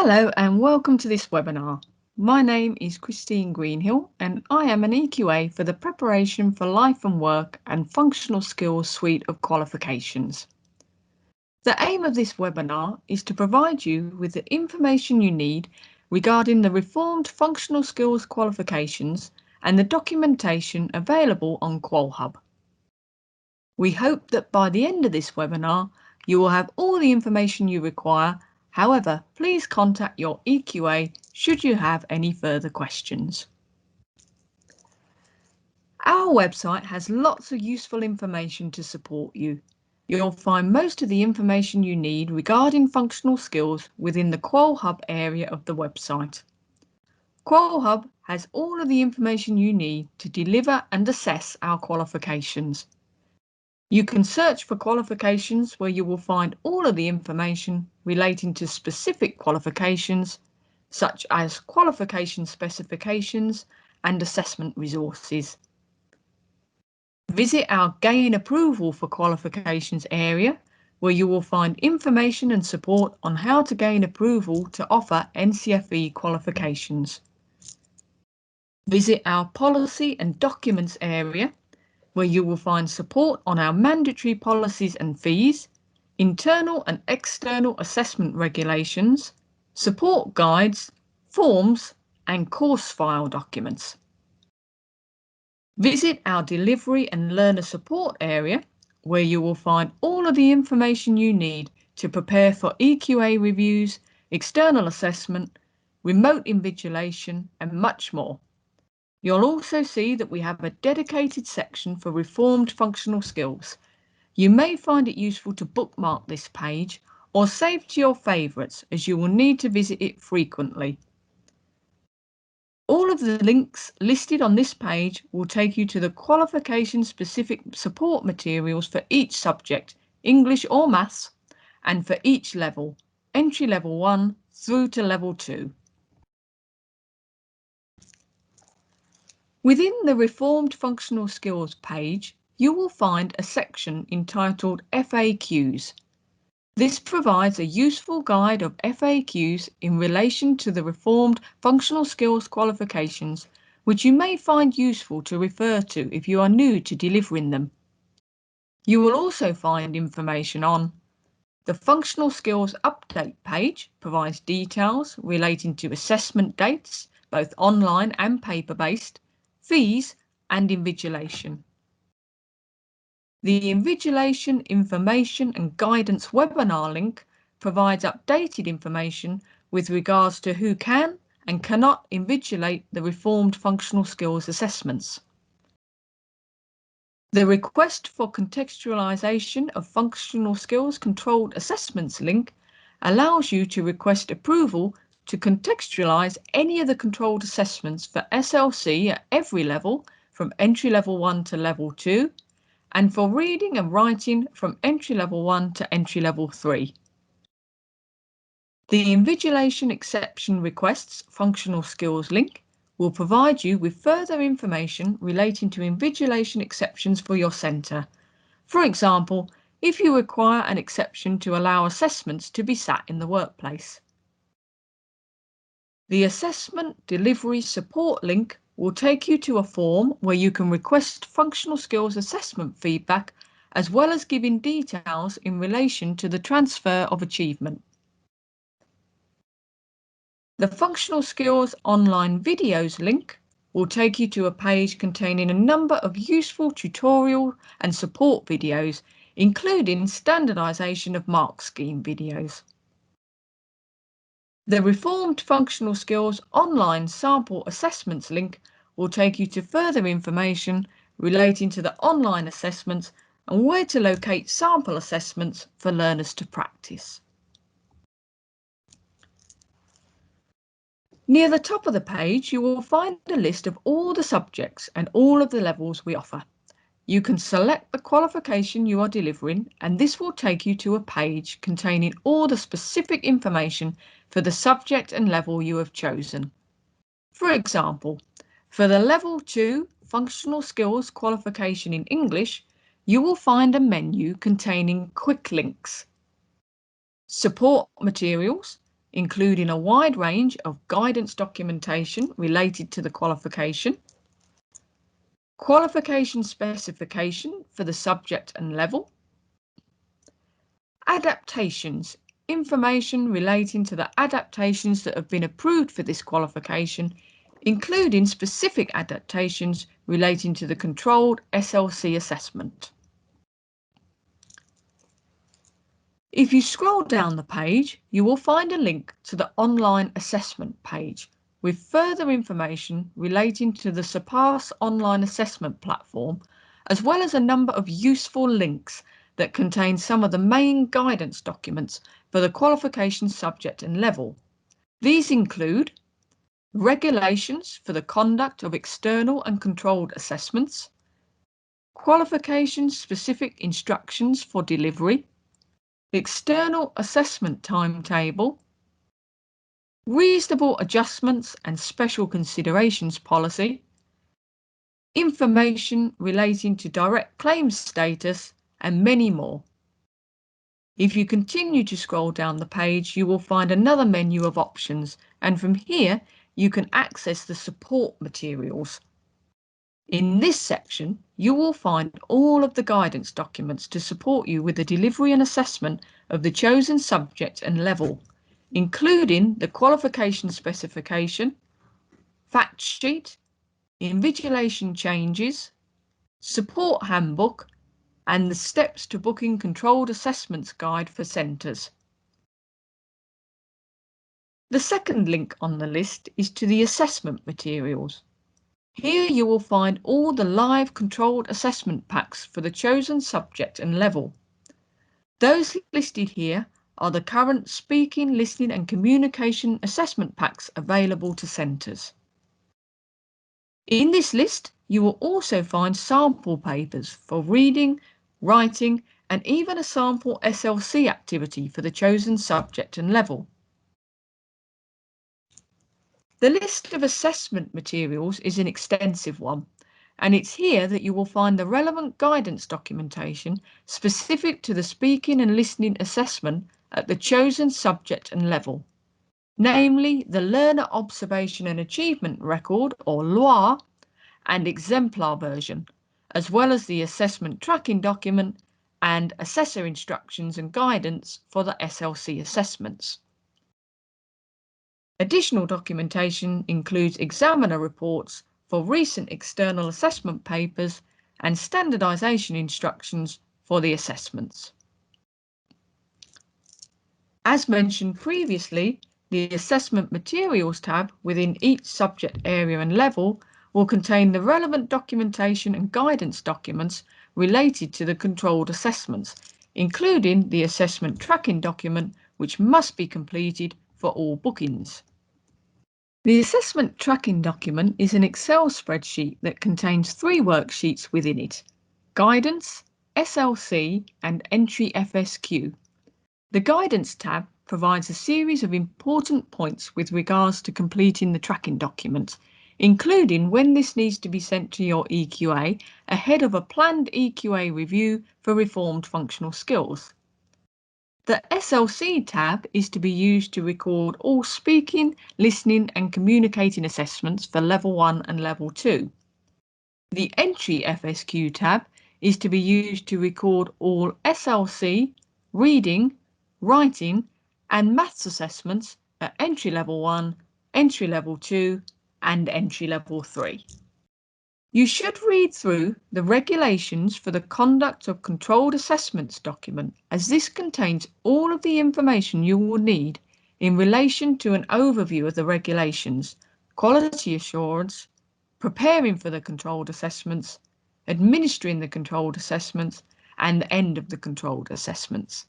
Hello and welcome to this webinar. My name is Christine Greenhill and I am an EQA for the Preparation for Life and Work and Functional Skills suite of qualifications. The aim of this webinar is to provide you with the information you need regarding the reformed functional skills qualifications and the documentation available on QualHub. We hope that by the end of this webinar, you will have all the information you require. However, please contact your EQA should you have any further questions. Our website has lots of useful information to support you. You'll find most of the information you need regarding functional skills within the QualHub area of the website. QualHub has all of the information you need to deliver and assess our qualifications. You can search for qualifications where you will find all of the information relating to specific qualifications, such as qualification specifications and assessment resources. Visit our Gain Approval for Qualifications area, where you will find information and support on how to gain approval to offer NCFE qualifications. Visit our Policy and Documents area, where you will find support on our mandatory policies and fees, internal and external assessment regulations, support guides, forms and course file documents. Visit our Delivery and Learner Support area, where you will find all of the information you need to prepare for EQA reviews, external assessment, remote invigilation and much more. You'll also see that we have a dedicated section for reformed functional skills. You may find it useful to bookmark this page or save to your favourites, as you will need to visit it frequently. All of the links listed on this page will take you to the qualification-specific support materials for each subject, English or Maths, and for each level, entry level 1 through to level 2. Within the Reformed Functional Skills page, you will find a section entitled FAQs. This provides a useful guide of FAQs in relation to the Reformed Functional Skills qualifications, which you may find useful to refer to if you are new to delivering them. You will also find information on the Functional Skills Update page, provides details relating to assessment dates, both online and paper-based, fees and invigilation. The Invigilation Information and Guidance webinar link provides updated information with regards to who can and cannot invigilate the reformed functional skills assessments. The Request for Contextualisation of Functional Skills Controlled Assessments link allows you to request approval to contextualise any of the controlled assessments for SLC at every level from entry level 1 to level 2 and for reading and writing from entry level 1 to entry level 3. The Invigilation Exception Requests Functional Skills link will provide you with further information relating to invigilation exceptions for your centre. For example, if you require an exception to allow assessments to be sat in the workplace. The Assessment Delivery Support link will take you to a form where you can request functional skills assessment feedback, as well as giving details in relation to the transfer of achievement. The Functional Skills Online Videos link will take you to a page containing a number of useful tutorial and support videos, including standardisation of mark scheme videos. The Reformed Functional Skills Online Sample Assessments link will take you to further information relating to the online assessments and where to locate sample assessments for learners to practice. Near the top of the page, you will find a list of all the subjects and all of the levels we offer. You can select the qualification you are delivering, and this will take you to a page containing all the specific information for the subject and level you have chosen. For example, for the Level 2 Functional Skills qualification in English, you will find a menu containing quick links, support materials, including a wide range of guidance documentation related to the qualification, qualification specification for the subject and level, adaptations, information relating to the adaptations that have been approved for this qualification, including specific adaptations relating to the controlled SLC assessment. If you scroll down the page, you will find a link to the online assessment page with further information relating to the SURPASS online assessment platform, as well as a number of useful links that contain some of the main guidance documents for the qualification subject and level. These include regulations for the conduct of external and controlled assessments, qualification-specific instructions for delivery, the external assessment timetable, reasonable adjustments and special considerations policy, information relating to direct claims status, and many more. If you continue to scroll down the page, you will find another menu of options, and from here you can access the support materials. In this section, you will find all of the guidance documents to support you with the delivery and assessment of the chosen subject and level, including the qualification specification, fact sheet, invigilation changes, support handbook, and the steps to booking controlled assessments guide for centres. The second link on the list is to the assessment materials. Here you will find all the live controlled assessment packs for the chosen subject and level. Those listed here are the current speaking, listening and communication assessment packs available to centres. In this list, you will also find sample papers for reading, writing and even a sample SLC activity for the chosen subject and level. The list of assessment materials is an extensive one, and it's here that you will find the relevant guidance documentation specific to the speaking and listening assessment at the chosen subject and level, namely the Learner Observation and Achievement Record, or LOA, and exemplar version, as well as the assessment tracking document and assessor instructions and guidance for the SLC assessments. Additional documentation includes examiner reports for recent external assessment papers and standardisation instructions for the assessments. As mentioned previously, the Assessment Materials tab within each subject area and level will contain the relevant documentation and guidance documents related to the controlled assessments, including the assessment tracking document, which must be completed for all bookings. The assessment tracking document is an Excel spreadsheet that contains 3 worksheets within it: Guidance, SLC and Entry FSQ. The Guidance tab provides a series of important points with regards to completing the tracking document, including when this needs to be sent to your EQA ahead of a planned EQA review for reformed functional skills. The SLC tab is to be used to record all speaking, listening and communicating assessments for Level 1 and Level 2. The Entry FSQ tab is to be used to record all SLC, reading, writing and maths assessments at Entry Level 1, Entry Level 2 and Entry Level 3. You should read through the regulations for the conduct of controlled assessments document, as this contains all of the information you will need in relation to an overview of the regulations, quality assurance, preparing for the controlled assessments, administering the controlled assessments, and the end of the controlled assessments.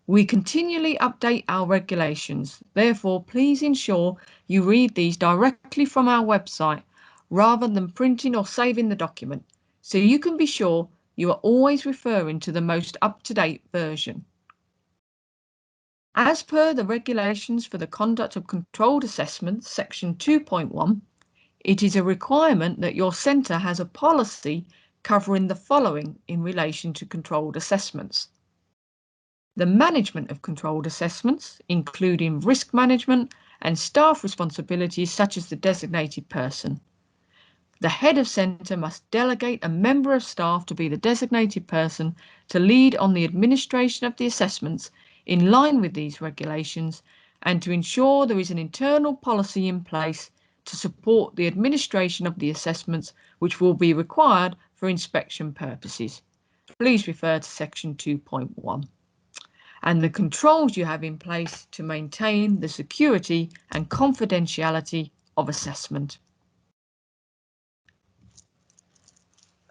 We continually update our regulations, therefore please ensure you read these directly from our website rather than printing or saving the document, so you can be sure you are always referring to the most up-to-date version. As per the regulations for the conduct of controlled assessments, section 2.1, it is a requirement that your centre has a policy covering the following in relation to controlled assessments: The management of controlled assessments, including risk management and staff responsibilities such as the designated person. The head of centre must delegate a member of staff to be the designated person to lead on the administration of the assessments in line with these regulations and to ensure there is an internal policy in place to support the administration of the assessments which will be required for inspection purposes. Please refer to section 2.1. And the controls you have in place to maintain the security and confidentiality of assessment.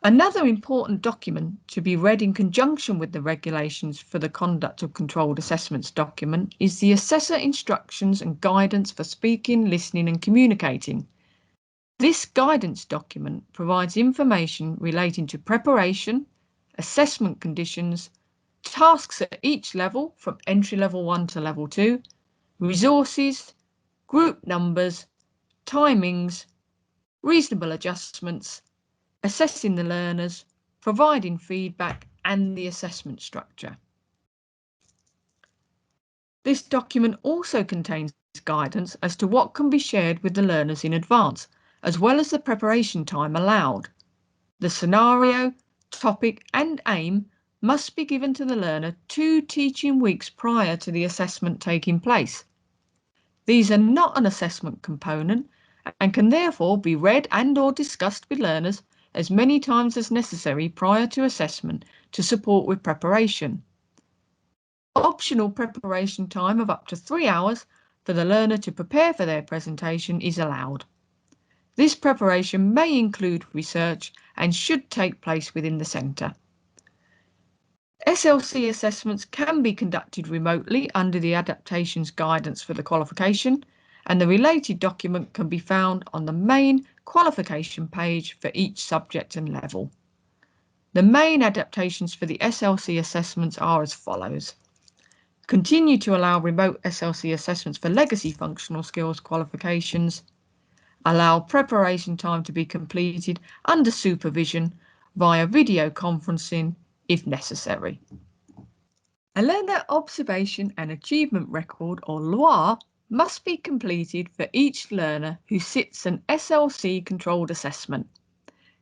Another important document to be read in conjunction with the regulations for the conduct of controlled assessments document is the Assessor Instructions and Guidance for Speaking, Listening and Communicating. This guidance document provides information relating to preparation, assessment conditions, tasks at each level from entry level 1 to level 2, resources, group numbers, timings, reasonable adjustments, assessing the learners, providing feedback and the assessment structure. This document also contains guidance as to what can be shared with the learners in advance, as well as the preparation time allowed. The scenario, topic and aim must be given to the learner 2 teaching weeks prior to the assessment taking place. These are not an assessment component and can therefore be read and/or discussed with learners as many times as necessary prior to assessment to support with preparation. Optional preparation time of up to 3 hours for the learner to prepare for their presentation is allowed. This preparation may include research and should take place within the centre. SLC assessments can be conducted remotely under the adaptations guidance for the qualification, and the related document can be found on the main qualification page for each subject and level. The main adaptations for the SLC assessments are as follows. Continue to allow remote SLC assessments for legacy functional skills qualifications. Allow preparation time to be completed under supervision via video conferencing if necessary. A learner observation and achievement record, or LOIR, must be completed for each learner who sits an SLC controlled assessment.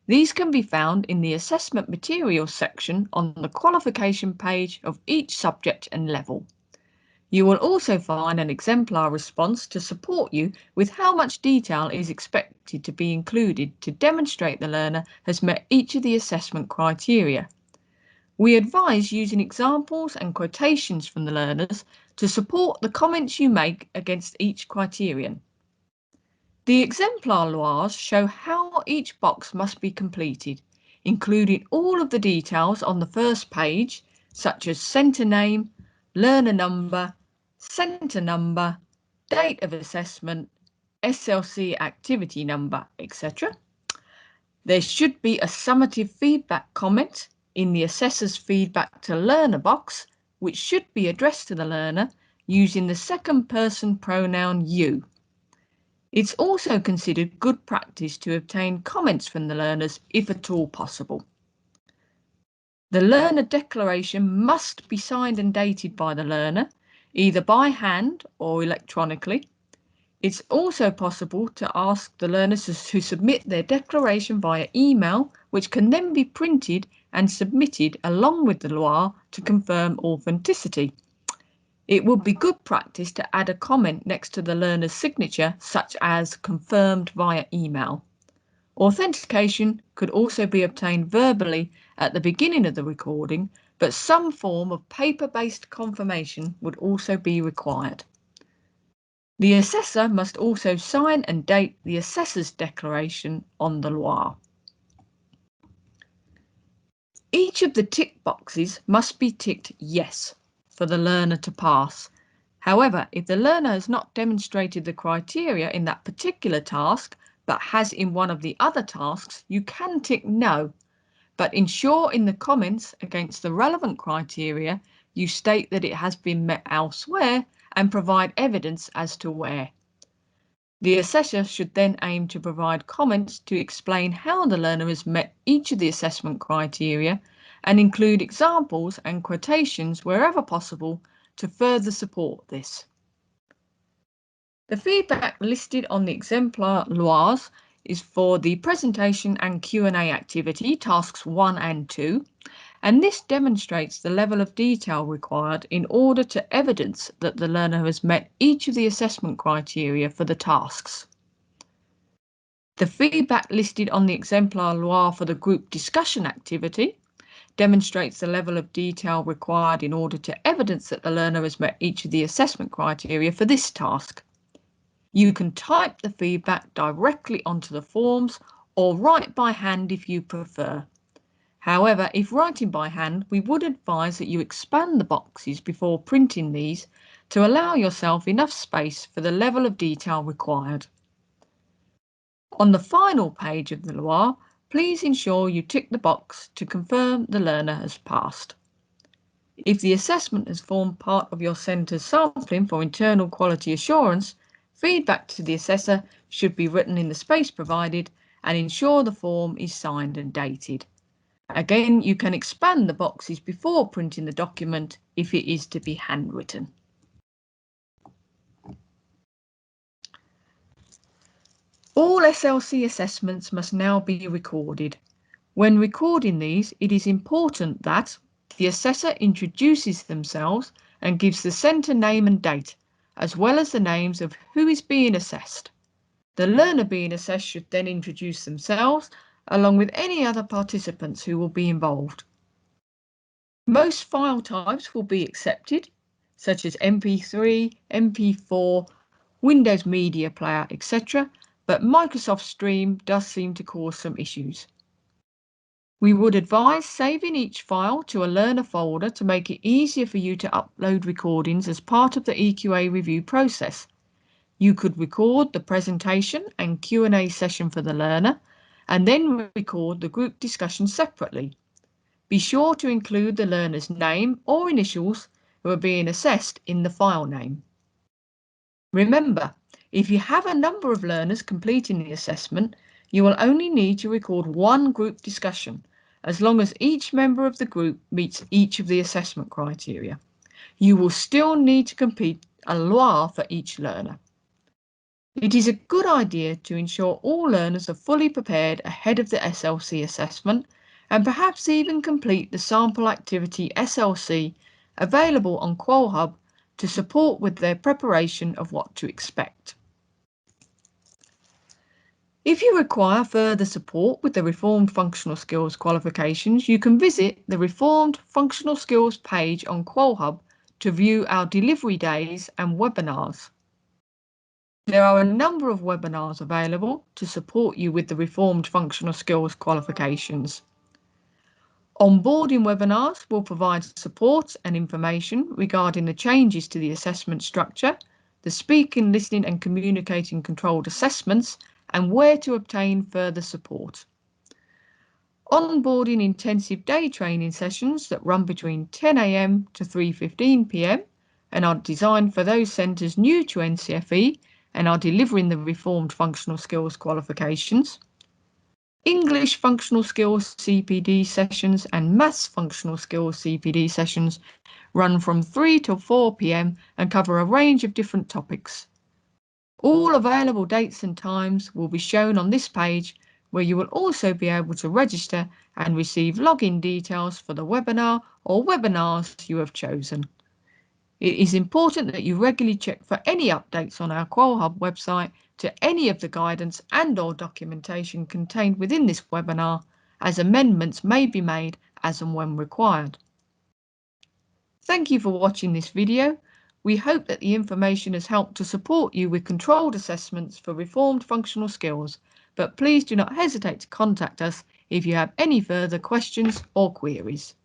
These can be found in the assessment materials section on the qualification page of each subject and level. You will also find an exemplar response to support you with how much detail is expected to be included to demonstrate the learner has met each of the assessment criteria. We advise using examples and quotations from the learners to support the comments you make against each criterion. The exemplar LOIRs show how each box must be completed, including all of the details on the first page, such as centre name, learner number, centre number, date of assessment, SLC activity number, etc. There should be a summative feedback comment in the assessor's feedback to learner box, which should be addressed to the learner using the second person pronoun you. It's also considered good practice to obtain comments from the learners if at all possible. The learner declaration must be signed and dated by the learner, either by hand or electronically. It's also possible to ask the learners to submit their declaration via email, which can then be printed and submitted along with the LOIR to confirm authenticity. It would be good practice to add a comment next to the learner's signature, such as confirmed via email. Authentication could also be obtained verbally at the beginning of the recording, but some form of paper-based confirmation would also be required. The assessor must also sign and date the assessor's declaration on the LOIR. Each of the tick boxes must be ticked yes for the learner to pass. However, if the learner has not demonstrated the criteria in that particular task, but has in one of the other tasks, you can tick no, but ensure in the comments against the relevant criteria you state that it has been met elsewhere and provide evidence as to where. The assessor should then aim to provide comments to explain how the learner has met each of the assessment criteria and include examples and quotations wherever possible to further support this. The feedback listed on the exemplar Loirs is for the presentation and Q&A activity, tasks 1 and 2, and this demonstrates the level of detail required in order to evidence that the learner has met each of the assessment criteria for the tasks. The feedback listed on the exemplar Loire for the group discussion activity demonstrates the level of detail required in order to evidence that the learner has met each of the assessment criteria for this task. You can type the feedback directly onto the forms or write by hand if you prefer. However, if writing by hand, we would advise that you expand the boxes before printing these to allow yourself enough space for the level of detail required. On the final page of the Loire, please ensure you tick the box to confirm the learner has passed. If the assessment has formed part of your centre's sampling for internal quality assurance, feedback to the assessor should be written in the space provided and ensure the form is signed and dated. Again, you can expand the boxes before printing the document if it is to be handwritten. All SLC assessments must now be recorded. When recording these, it is important that the assessor introduces themselves and gives the centre name and date, as well as the names of who is being assessed. The learner being assessed should then introduce themselves, along with any other participants who will be involved. Most file types will be accepted, such as MP3, MP4, Windows Media Player, etc., but Microsoft Stream does seem to cause some issues. We would advise saving each file to a learner folder to make it easier for you to upload recordings as part of the EQA review process. You could record the presentation and Q&A session for the learner, and then record the group discussion separately. Be sure to include the learner's name or initials who are being assessed in the file name. Remember, if you have a number of learners completing the assessment, you will only need to record one group discussion, as long as each member of the group meets each of the assessment criteria. You will still need to complete a Loire for each learner. It is a good idea to ensure all learners are fully prepared ahead of the SLC assessment, and perhaps even complete the sample activity SLC available on QualHub to support with their preparation of what to expect. If you require further support with the Reformed Functional Skills qualifications, you can visit the Reformed Functional Skills page on QualHub to view our delivery days and webinars. There are a number of webinars available to support you with the Reformed Functional Skills qualifications. Onboarding webinars will provide support and information regarding the changes to the assessment structure, the speaking, listening and communicating controlled assessments, and where to obtain further support. Onboarding intensive day training sessions that run between 10 AM to 3:15 PM and are designed for those centres new to NCFE and are delivering the Reformed Functional Skills qualifications. English Functional Skills CPD sessions and Maths Functional Skills CPD sessions run from 3 till 4 PM and cover a range of different topics. All available dates and times will be shown on this page, where you will also be able to register and receive login details for the webinar or webinars you have chosen. It is important that you regularly check for any updates on our QualHub website to any of the guidance and/or documentation contained within this webinar, as amendments may be made as and when required. Thank you for watching this video. We hope that the information has helped to support you with controlled assessments for Reformed Functional Skills, but please do not hesitate to contact us if you have any further questions or queries.